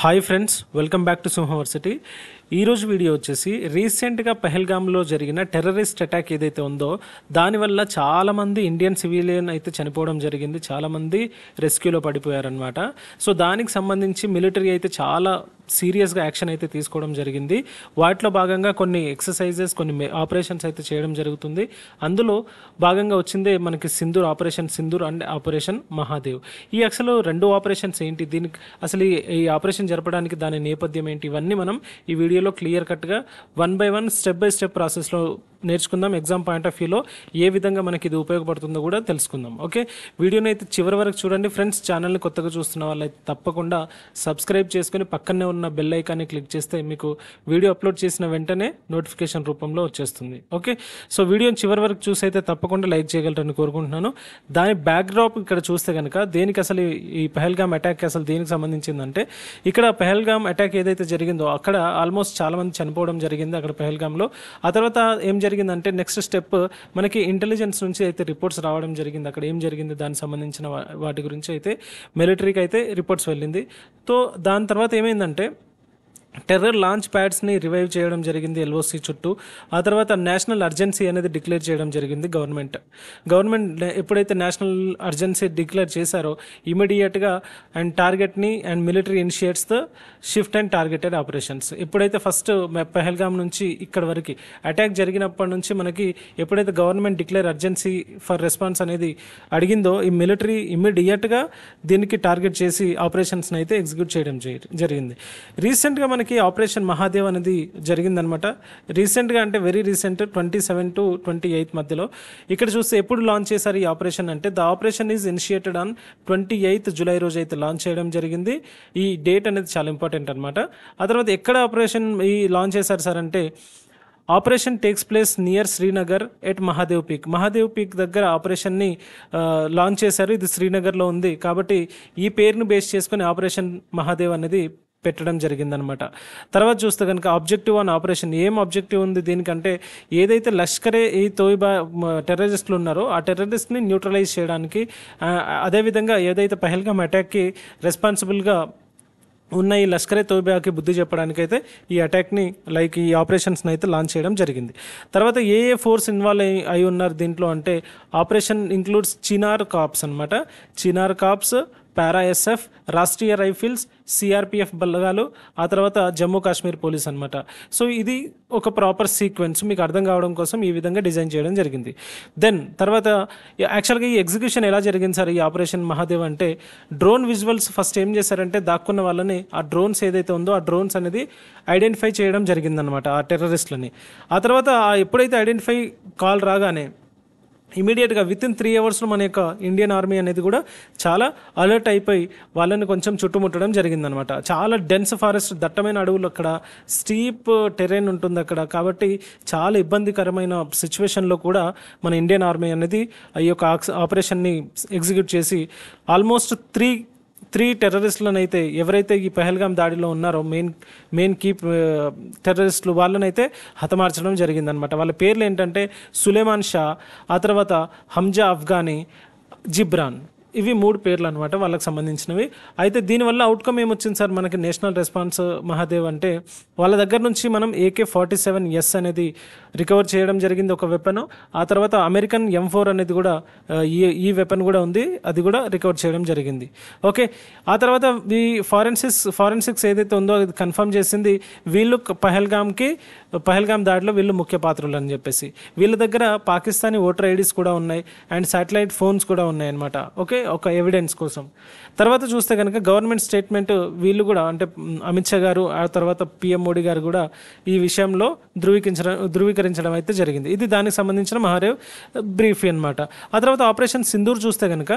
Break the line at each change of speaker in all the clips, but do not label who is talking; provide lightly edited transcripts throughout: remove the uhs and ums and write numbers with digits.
Hi friends, welcome back to సింహవర్సిటీ. ఈరోజు video వచ్చేసి రీసెంట్గా పెహల్గామ్లో జరిగిన టెర్రరిస్ట్ అటాక్ ఏదైతే ఉందో దానివల్ల చాలామంది ఇండియన్ సివిలియన్ అయితే చనిపోవడం జరిగింది. చాలామంది రెస్క్యూలో పడిపోయారనమాట. సో దానికి సంబంధించి మిలిటరీ అయితే చాలా సీరియస్గా యాక్షన్ అయితే తీసుకోవడం జరిగింది. వాటిలో భాగంగా కొన్ని ఎక్సర్సైజెస్, కొన్ని ఆపరేషన్స్ అయితే చేయడం జరుగుతుంది. అందులో భాగంగా వచ్చిందే మనకి operation Sindoor and operation Mahadev. ఈ అసలు రెండు ఆపరేషన్స్ ఏంటి, దీనికి అసలు ఈ ఆపరేషన్ జరపడానికి దాని నేపథ్యం ఏంటి, ఇవన్నీ మనం ఈ వీడియోలో క్లియర్ కట్గా one by one step by step ప్రాసెస్లో నేర్చుకుందాం. ఎగ్జామ్ పాయింట్ ఆఫ్ వ్యూలో ఏ విధంగా మనకి ఇది ఉపయోగపడుతుందో కూడా తెలుసుకుందాం. ఓకే, వీడియోని అయితే చివరి వరకు చూడండి ఫ్రెండ్స్. ఛానల్ని కొత్తగా చూస్తున్న వాళ్ళైతే తప్పకుండా సబ్స్క్రైబ్ చేసుకుని పక్కనే ఉన్న బెల్ ఐకాన్ని క్లిక్ చేస్తే మీకు వీడియో అప్లోడ్ చేసిన వెంటనే నోటిఫికేషన్ రూపంలో వచ్చేస్తుంది. ఓకే, సో వీడియోని చివరి వరకు చూసి అయితే తప్పకుండా లైక్ చేయగలరని కోరుకుంటున్నాను. దాని బ్యాక్డ్రాప్ ఇక్కడ చూస్తే కనుక దేనికి అసలు ఈ పెహల్గామ్ అటాక్ అసలు దేనికి సంబంధించిందంటే, ఇక్కడ పెహల్గామ్ అటాక్ ఏదైతే జరిగిందో అక్కడ ఆల్మోస్ట్ చాలామంది చనిపోవడం జరిగింది అక్కడ పెహల్గామ్లో. ఆ తర్వాత ఏం జరిగిందంటే నెక్స్ట్ స్టెప్ మనకి ఇంటెలిజెన్స్ నుంచి అయితే రిపోర్ట్స్ రావడం జరిగింది. అక్కడ ఏం జరిగింది దానికి సంబంధించిన వాటి గురించి అయితే మిలిటరీకి అయితే రిపోర్ట్స్ వెళ్ళింది. సో దాని తర్వాత ఏమైందంటే టెర్రర్ లాంచ్ ప్యాడ్స్ని రివైవ్ చేయడం జరిగింది ఎల్ఓసి చుట్టూ. ఆ తర్వాత నేషనల్ అర్జెన్సీ అనేది డిక్లేర్ చేయడం జరిగింది గవర్నమెంట్ ఎప్పుడైతే నేషనల్ అర్జెన్సీ డిక్లేర్ చేశారో ఇమీడియట్గా అండ్ టార్గెట్ని and military initiates the shift and targeted operations. ఎప్పుడైతే ఫస్ట్ పెహల్గామ్ నుంచి ఇక్కడ వరకు అటాక్ జరిగినప్పటి నుంచి మనకి ఎప్పుడైతే government declare urgency for response అనేది అడిగిందో ఈ మిలిటరీ ఇమీడియట్గా దీనికి టార్గెట్ చేసి ఆపరేషన్స్ని అయితే ఎగ్జిక్యూట్ చేయడం జరిగింది. రీసెంట్గా మనకి ఆపరేషన్ మహాదేవ్ అనేది జరిగిందనమాట. రీసెంట్గా అంటే వెరీ రీసెంట్ 27 to 28 మధ్యలో. ఇక్కడ చూస్తే ఎప్పుడు లాంచ్ చేశారు ఈ ఆపరేషన్ అంటే, the operation is initiated on 28th July రోజు అయితే లాంచ్ చేయడం జరిగింది. ఈ డేట్ అనేది చాలా ఇంపార్టెంట్ అనమాట. ఆ తర్వాత ఎక్కడ ఆపరేషన్ ఈ లాంచ్ చేశారు సార్ అంటే, operation takes place near Srinagar at Mahadev peak దగ్గర ఆపరేషన్ని లాంచ్ చేశారు. ఇది శ్రీనగర్లో ఉంది కాబట్టి ఈ పేరును బేస్ చేసుకుని ఆపరేషన్ మహాదేవ్ అనేది పెట్టడం జరిగిందనమాట. తర్వాత చూస్తే కనుక ఆబ్జెక్టివ్ ఆన్ ఆపరేషన్ ఏం ఆబ్జెక్టివ్ ఉంది దీనికంటే, ఏదైతే లష్కరే ఈ తోయిబా టెర్రరిస్టులు ఉన్నారో ఆ టెర్రరిస్ట్ని న్యూట్రలైజ్ చేయడానికి, అదేవిధంగా ఏదైతే పెహల్గామ్ అటాక్కి రెస్పాన్సిబుల్గా ఉన్న ఈ లష్కరే తోయిబాకి బుద్ధి చెప్పడానికైతే ఈ అటాక్ని ఈ ఆపరేషన్స్ని అయితే లాంచ్ చేయడం జరిగింది. తర్వాత ఏ ఫోర్స్ ఇన్వాల్వ్ అయి ఉన్నారు దీంట్లో అంటే, ఆపరేషన్ ఇంక్లూడ్స్ చినార్ కార్ప్స్ అనమాట. చినార్ కార్ప్స్, పారా ఎస్ఎఫ్, రాష్ట్రీయ రైఫిల్స్, సిఆర్పిఎఫ్ బలగాలు, ఆ తర్వాత జమ్మూ కాశ్మీర్ పోలీస్ అనమాట. సో ఇది ఒక ప్రాపర్ సీక్వెన్స్ మీకు అర్థం కావడం కోసం ఈ విధంగా డిజైన్ చేయడం జరిగింది. దెన్ తర్వాత యాక్చువల్గా ఈ ఎగ్జిక్యూషన్ ఎలా జరిగింది సార్ ఈ ఆపరేషన్ మహాదేవ్ అంటే, డ్రోన్ విజువల్స్ ఫస్ట్ ఏం చేశారంటే దాక్కున్న వాళ్ళని ఆ డ్రోన్స్ ఏదైతే ఉందో ఆ డ్రోన్స్ అనేది ఐడెంటిఫై చేయడం జరిగిందనమాట ఆ టెర్రరిస్టులని. ఆ తర్వాత ఎప్పుడైతే ఐడెంటిఫై కాల్ రాగానే ఇమీడియట్గా విత్ ఇన్ 3 hours మన యొక్క ఇండియన్ ఆర్మీ అనేది కూడా చాలా అలర్ట్ అయిపోయి వాళ్ళని కొంచెం చుట్టుముట్టడం జరిగిందనమాట. చాలా డెన్స్ ఫారెస్ట్, దట్టమైన అడవులు, అక్కడ స్టీప్ టెరెన్ ఉంటుంది అక్కడ. కాబట్టి చాలా ఇబ్బందికరమైన సిచ్యువేషన్లో కూడా మన ఇండియన్ ఆర్మీ అనేది ఈ యొక్క ఆపరేషన్ని ఎగ్జిక్యూట్ చేసి ఆల్మోస్ట్ త్రీ టెర్రరిస్టులను అయితే, ఎవరైతే ఈ పెహల్గామ్ దాడిలో ఉన్నారో మెయిన్ కీ టెర్రరిస్టులు వాళ్ళనైతే హతమార్చడం జరిగిందనమాట. వాళ్ళ పేర్లు ఏంటంటే సులేమాన్ షా, ఆ తర్వాత హంజా అఫ్ఘానీ, జిబ్రాన్. ఇవి 3 పేర్లు అనమాట వాళ్ళకి సంబంధించినవి. అయితే దీనివల్ల అవుట్కమ్ ఏమొచ్చింది సార్ మనకి నేషనల్ రెస్పాన్స్ మహాదేవ్ అంటే, వాళ్ళ దగ్గర నుంచి మనం AK-47S అనేది రికవర్ చేయడం జరిగింది, ఒక వెపన్. ఆ తర్వాత అమెరికన్ M4 అనేది కూడా ఈ వెపన్ కూడా ఉంది, అది కూడా రికవర్ చేయడం జరిగింది. ఓకే, ఆ తర్వాత ఈ ఫారెన్సిక్స్ ఏదైతే ఉందో అది కన్ఫర్మ్ చేసింది వీళ్ళు పెహల్గామ్ దాడిలో వీళ్ళు ముఖ్య పాత్రలు అని చెప్పేసి. వీళ్ళ దగ్గర పాకిస్తానీ ఓటర్ ఐడీస్ కూడా ఉన్నాయి అండ్ శాటిలైట్ ఫోన్స్ కూడా ఉన్నాయి అనమాట. ఓకే, ఒక ఎవిడెన్స్ కోసం. తర్వాత చూస్తే కనుక గవర్నమెంట్ స్టేట్మెంట్ వీళ్ళు కూడా అంటే అమిత్ షా గారు, ఆ తర్వాత PM మోడీ గారు కూడా ఈ విషయంలో ధృవీకరించడం అయితే జరిగింది. ఇది దానికి సంబంధించిన మహాదేవ్ బ్రీఫ్ అనమాట. ఆ తర్వాత ఆపరేషన్ సింధూర్ చూస్తే కనుక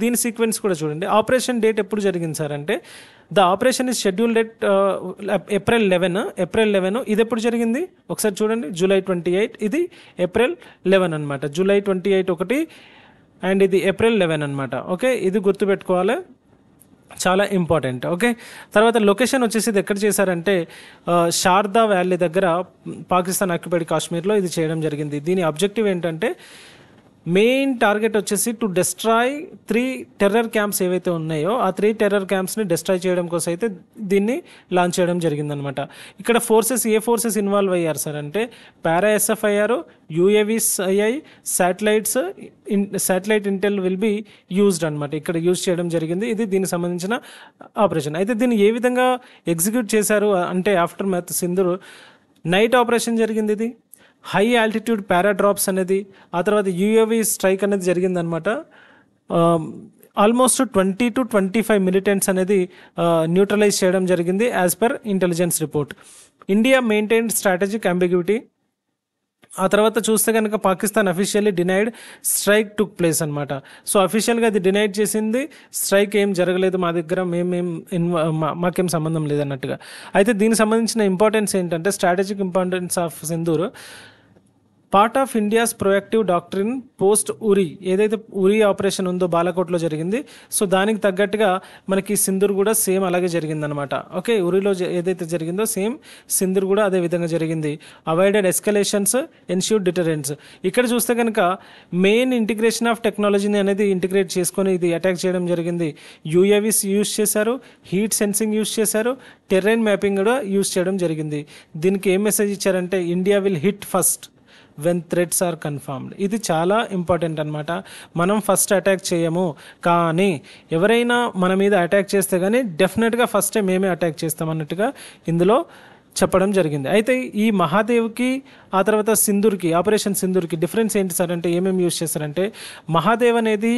దీని సీక్వెన్స్ కూడా చూడండి. ఆపరేషన్ డేట్ ఎప్పుడు జరిగింది సార్ అంటే, the operation is scheduled at April 11. ఇది ఎప్పుడు జరిగింది ఒకసారి చూడండి, July 28. ఇది April 11 అనమాట. July 28 ఒకటి అండ్ ఇది April 11 అనమాట. ఓకే, ఇది గుర్తుపెట్టుకోవాలి, చాలా ఇంపార్టెంట్. ఓకే, తర్వాత లొకేషన్ వచ్చేసి ఇది ఎక్కడ చేశారంటే శారదా వ్యాలీ దగ్గర, పాకిస్తాన్ ఆక్యుపైడ్ కాశ్మీర్లో ఇది చేయడం జరిగింది. దీని ఆబ్జెక్టివ్ ఏంటంటే మెయిన్ టార్గెట్ వచ్చేసి టు డెస్ట్రాయ్ 3 టెర్రర్ క్యాంప్స్ ఏవైతే ఉన్నాయో ఆ 3 టెర్రర్ క్యాంప్స్ని డెస్ట్రాయ్ చేయడం కోసం అయితే దీన్ని లాంచ్ చేయడం జరిగిందనమాట. ఇక్కడ ఏ ఫోర్సెస్ ఇన్వాల్వ్ అయ్యారు సార్ అంటే పారా-ఎస్ఎఫ్ అయ్యారు, యూఏవీస్ అయ్యాయి, satellite Intel will be used అనమాట. ఇక్కడ యూజ్ చేయడం జరిగింది. ఇది దీనికి సంబంధించిన ఆపరేషన్. అయితే దీన్ని ఏ విధంగా ఎగ్జిక్యూట్ చేశారు అంటే after math Sindoor night operation జరిగింది. ఇది హై ఆల్టిట్యూడ్ పారాడ్రాప్స్ అనేది, ఆ తర్వాత యూఏవీ స్ట్రైక్ అనేది జరిగిందనమాట. ఆల్మోస్ట్ 20 to 25 మిలిటెంట్స్ అనేది న్యూట్రలైజ్ చేయడం జరిగింది as per intelligence report. India maintained strategic ambiguity. ఆ తర్వాత చూస్తే కనుక Pakistan officially denied strike took place అనమాట. సో అఫీషియల్గా అది డినైడ్ చేసింది, స్ట్రైక్ ఏం జరగలేదు మా దగ్గర, మాకేం సంబంధం లేదన్నట్టుగా. అయితే దీనికి సంబంధించిన ఇంపార్టెన్స్ ఏంటంటే strategic importance of Sindoor part of India's proactive doctrine post Uri. ఏదైతే ఉరీ ఆపరేషన్ ఉందో బాలాకోట్లో జరిగింది, సో దానికి తగ్గట్టుగా మనకి సింధూర్ కూడా సేమ్ అలాగే జరిగిందనమాట. ఓకే, ఉరీలో ఏదైతే జరిగిందో సేమ్ సింధూర్ కూడా అదే విధంగా జరిగింది. Avoided escalations, ensured deterrence. ఇక్కడ చూస్తే కనుక మెయిన్ ఇంటిగ్రేషన్ ఆఫ్ టెక్నాలజీని అనేది ఇంటిగ్రేట్ చేసుకొని ఇది అటాక్ చేయడం జరిగింది. యూఏవీస్ యూజ్ చేశారు, హీట్ సెన్సింగ్ యూజ్ చేశారు, టెర్రైన్ మ్యాపింగ్ కూడా యూజ్ చేయడం జరిగింది. దీనికి ఏం మెసేజ్ ఇచ్చారంటే India will hit first when threats are confirmed. ఇది చాలా ఇంపార్టెంట్ అనమాట. మనం ఫస్ట్ అటాక్ చేయము, కానీ ఎవరైనా మన మీద అటాక్ చేస్తే కానీ డెఫినెట్గా ఫస్టే మేమే అటాక్ చేస్తామన్నట్టుగా ఇందులో చెప్పడం జరిగింది. అయితే ఈ మహాదేవ్కి ఆ తర్వాత సింధూర్కి, ఆపరేషన్ సింధూర్కి డిఫరెన్స్ ఏంటి సార్ అంటే ఏమేమి యూజ్ చేస్తారంటే మహాదేవ్ అనేది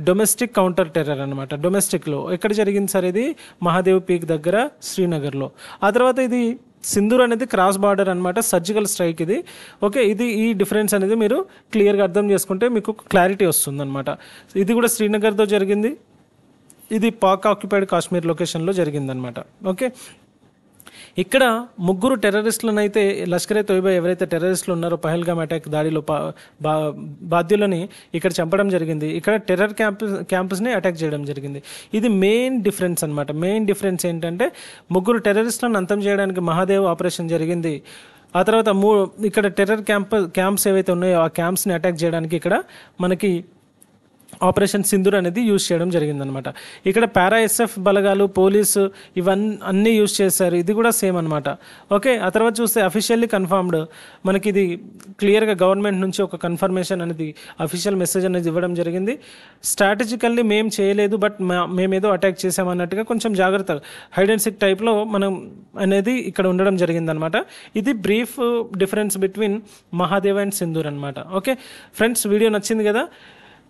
డొమెస్టిక్ కౌంటర్ టెర్రర్ అనమాట. డొమెస్టిక్లో ఎక్కడ జరిగింది సార్? ఇది మహాదేవ్ పీక్ దగ్గర శ్రీనగర్లో. ఆ తర్వాత ఇది సింధూర్ అనేది క్రాస్ బార్డర్ అనమాట, సర్జికల్ స్ట్రైక్ ఇది. ఓకే, ఇది ఈ డిఫరెన్స్ అనేది మీరు క్లియర్గా అర్థం చేసుకుంటే మీకు క్లారిటీ వస్తుంది అనమాట. ఇది కూడా శ్రీనగర్తో జరిగింది, ఇది పాక్ ఆక్యుపైడ్ కాశ్మీర్ లొకేషన్లో జరిగిందనమాట. ఓకే, ఇక్కడ ముగ్గురు టెర్రరిస్టులను అయితే లష్కరే తోయిబా ఎవరైతే టెర్రరిస్టులు ఉన్నారో పహల్గామ్ అటాక్ దాడిలో బాధ్యులని ఇక్కడ చంపడం జరిగింది. ఇక్కడ టెర్రర్ క్యాంపస్ని అటాక్ చేయడం జరిగింది. ఇది మెయిన్ డిఫరెన్స్ అనమాట. మెయిన్ డిఫరెన్స్ ఏంటంటే ముగ్గురు టెర్రరిస్టులను అంతం చేయడానికి మహాదేవ్ ఆపరేషన్ జరిగింది. ఆ తర్వాత ఇక్కడ టెర్రర్ క్యాంప్స్ ఏవైతే ఉన్నాయో ఆ క్యాంప్స్ని అటాక్ చేయడానికి ఇక్కడ మనకి ఆపరేషన్ సింధూర్ అనేది యూజ్ చేయడం జరిగిందనమాట. ఇక్కడ పారా-ఎస్ఎఫ్ బలగాలు, పోలీసు అన్నీ యూజ్ చేశారు. ఇది కూడా సేమ్ అనమాట. ఓకే, ఆ తర్వాత చూస్తే అఫీషియల్లీ కన్ఫర్మ్డ్, మనకి ఇది క్లియర్గా గవర్నమెంట్ నుంచి ఒక కన్ఫర్మేషన్ అనేది అఫీషియల్ మెసేజ్ అనేది ఇవ్వడం జరిగింది. స్ట్రాటజికల్లీ మేము చేయలేదు, బట్ మేమేదో అటాక్ చేసామన్నట్టుగా కొంచెం జాగ్రత్త హైడ్ అండ్ సిక్ టైప్లో మనం అనేది ఇక్కడ ఉండడం జరిగిందనమాట. ఇది brief difference between Mahadev and Sindoor అనమాట. ఓకే ఫ్రెండ్స్, వీడియో నచ్చింది కదా,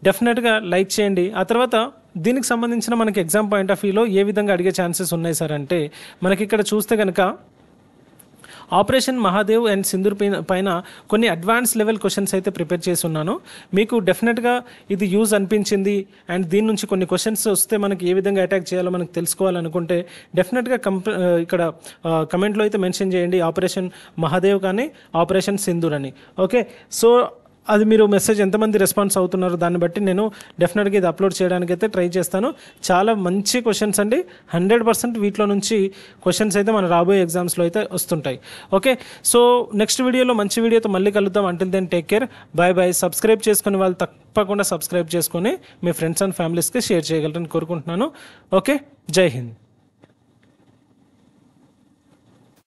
డెఫినెట్గా లైక్ చేయండి. ఆ తర్వాత దీనికి సంబంధించిన మనకి ఎగ్జామ్ పాయింట్ ఆఫ్ వ్యూలో ఏ విధంగా అడిగే ఛాన్సెస్ ఉన్నాయి సార్ అంటే మనకి ఇక్కడ చూస్తే కనుక ఆపరేషన్ మహాదేవ్ అండ్ సింధూర్ పైన కొన్ని అడ్వాన్స్ లెవెల్ క్వశ్చన్స్ అయితే ప్రిపేర్ చేసి ఉన్నాను. మీకు డెఫినెట్గా ఇది యూజ్ అనిపించింది అండ్ దీని నుంచి కొన్ని క్వశ్చన్స్ వస్తే మనకి ఏ విధంగా అటాక్ చేయాలో మనకు తెలుసుకోవాలనుకుంటే డెఫినెట్గా ఇక్కడ కమెంట్లో అయితే మెన్షన్ చేయండి ఆపరేషన్ మహాదేవ్ కానీ ఆపరేషన్ సింధూర్ అని. ఓకే, సో అది మీరు మెసేజ్ ఎంతమంది రెస్పాన్స్ అవుతున్నారో దాన్ని బట్టి నేను డెఫినెట్గా ఇది అప్లోడ్ చేయడానికి అయితే ట్రై చేస్తాను. చాలా మంచి క్వశ్చన్స్ అండి, 100% వీటిలో నుంచి క్వశ్చన్స్ అయితే మన రాబోయే ఎగ్జామ్స్లో అయితే వస్తుంటాయి. ఓకే, సో నెక్స్ట్ వీడియోలో మంచి వీడియోతో మళ్ళీ కలుద్దాం. Until then take care, bye bye. Subscribe చేసుకుని వాళ్ళు తప్పకుండా సబ్స్క్రైబ్ చేసుకొని మీ ఫ్రెండ్స్ అండ్ ఫ్యామిలీస్కి షేర్ చేయగలరని కోరుకుంటున్నాను. ఓకే, జై హింద్.